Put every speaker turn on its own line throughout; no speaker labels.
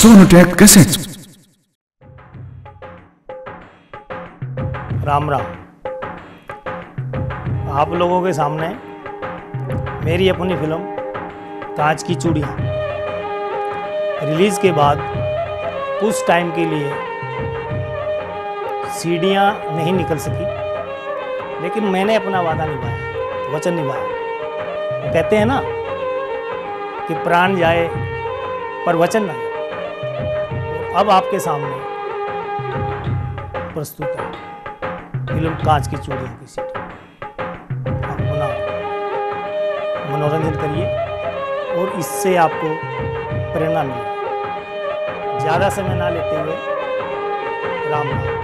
Sonotech cassettes.
Ram Ram. आप लोगों के सामने मेरी अपनी फिल्म कांच की चूड़ियाँ रिलीज़ के बाद कुछ टाइम के लिए सीडियाँ नहीं निकल सकी, लेकिन मैंने अपना वादा निभाया, वचन निभाया। वो कहते हैं ना कि प्राण जाए पर वचन ना जाए। अब आपके सामने प्रस्तुत है फिल्म कांच की चूड़ियों की सीडी। आप अपना मनोरंजन करिए और इससे आपको प्रेरणा मिले। ज़्यादा समय ना लेते हुए राम राम।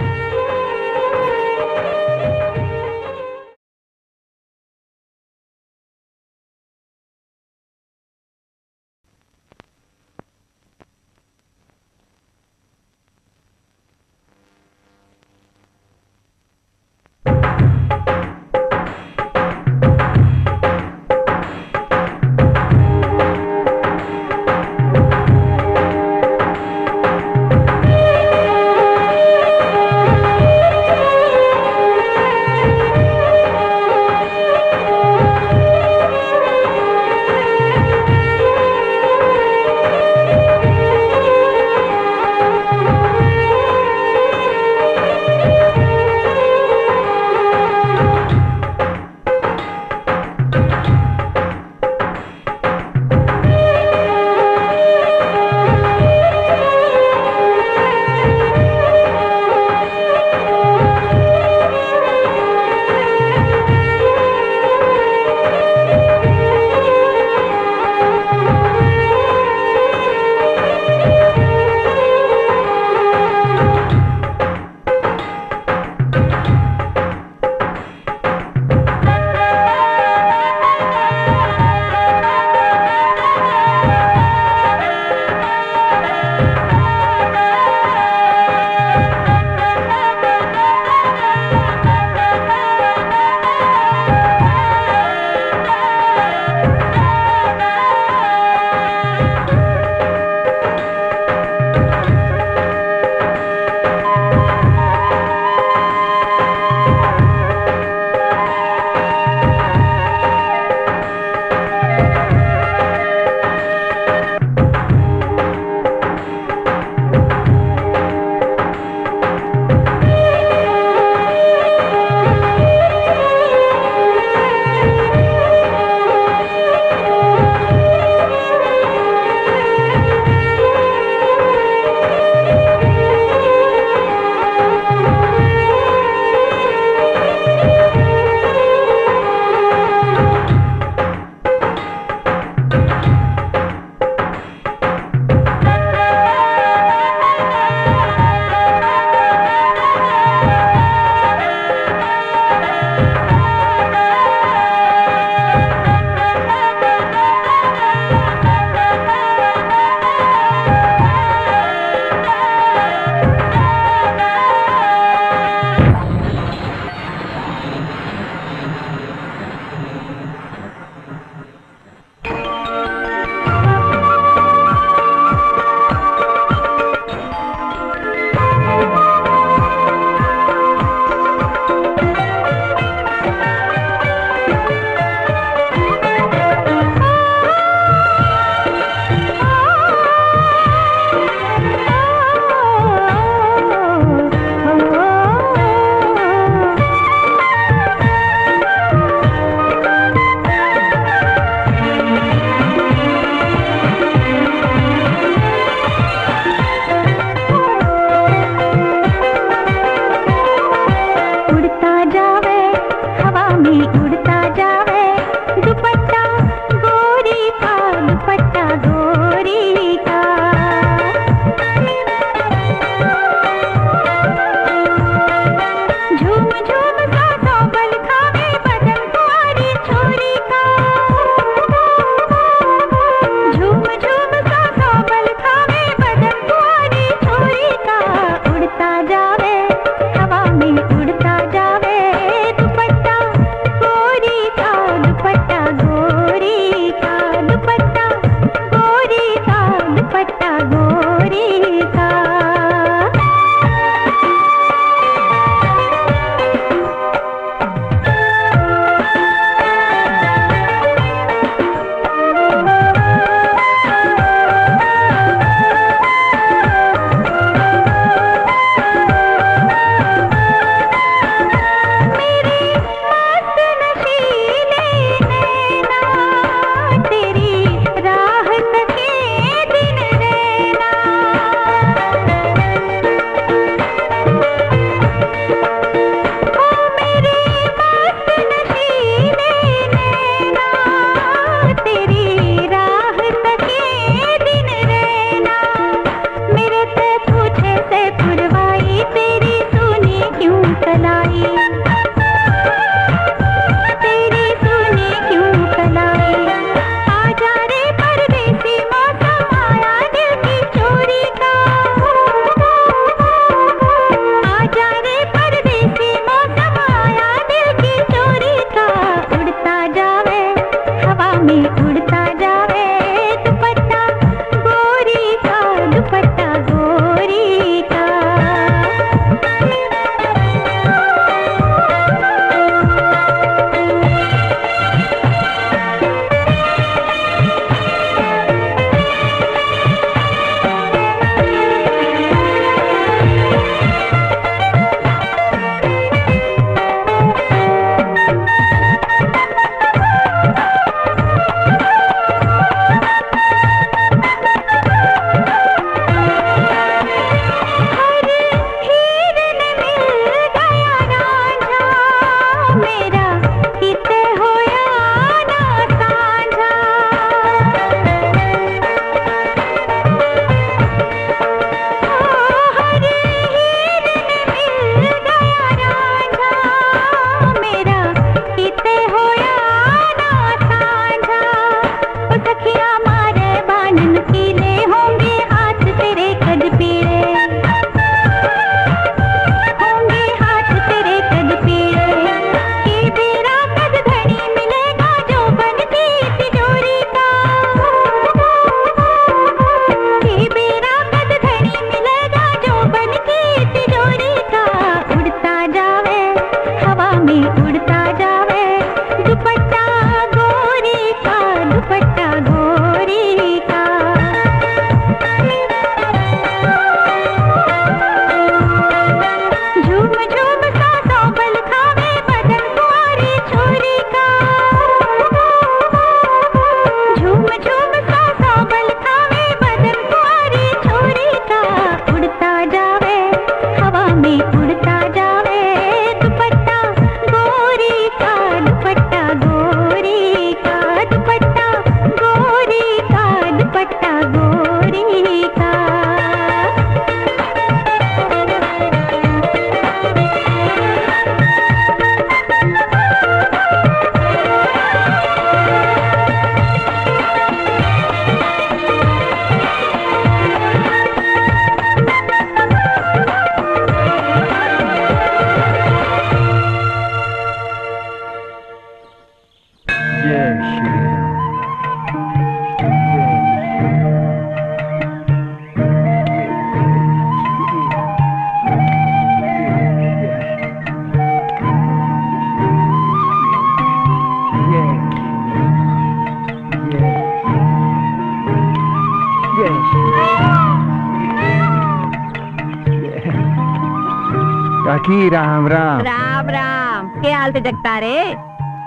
काकी राम राम।
राम राम। क्या हाल से जगता रे?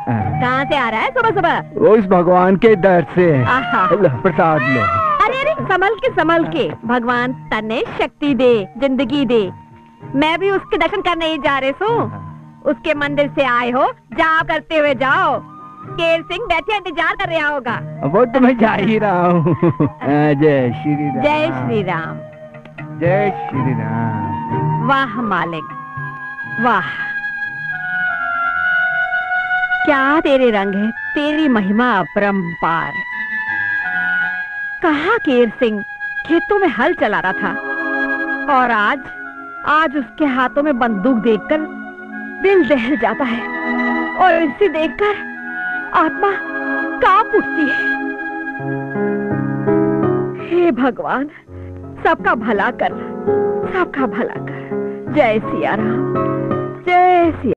कहाँ से आ रहा है सुबह सुबह?
उस भगवान के दर से।
लो,
प्रसाद लो।
अरे अरे संभल के भगवान तने शक्ति दे, जिंदगी दे। मैं भी उसके दर्शन करने ही जा रहे सो। उसके मंदिर से आए हो, जाओ करते हुए जाओ। केर सिंह बैठे इंतजार कर रहा होगा।
वो तो मैं जा ही रहा हूँ। जय श्री राम।
जय श्री राम।
जय श्री राम।
वाह मालिक वाह, क्या तेरे रंग है, तेरी महिमा अपरंपार। कहाँ केर सिंह खेतों में हल चला रहा था और आज उसके हाथों में बंदूक देखकर दिल दहल जाता है और इसे देखकर आत्मा कांप उठती है। हे भगवान, सबका भला कर, सबका भला कर। जय सिया राम, जय सिया।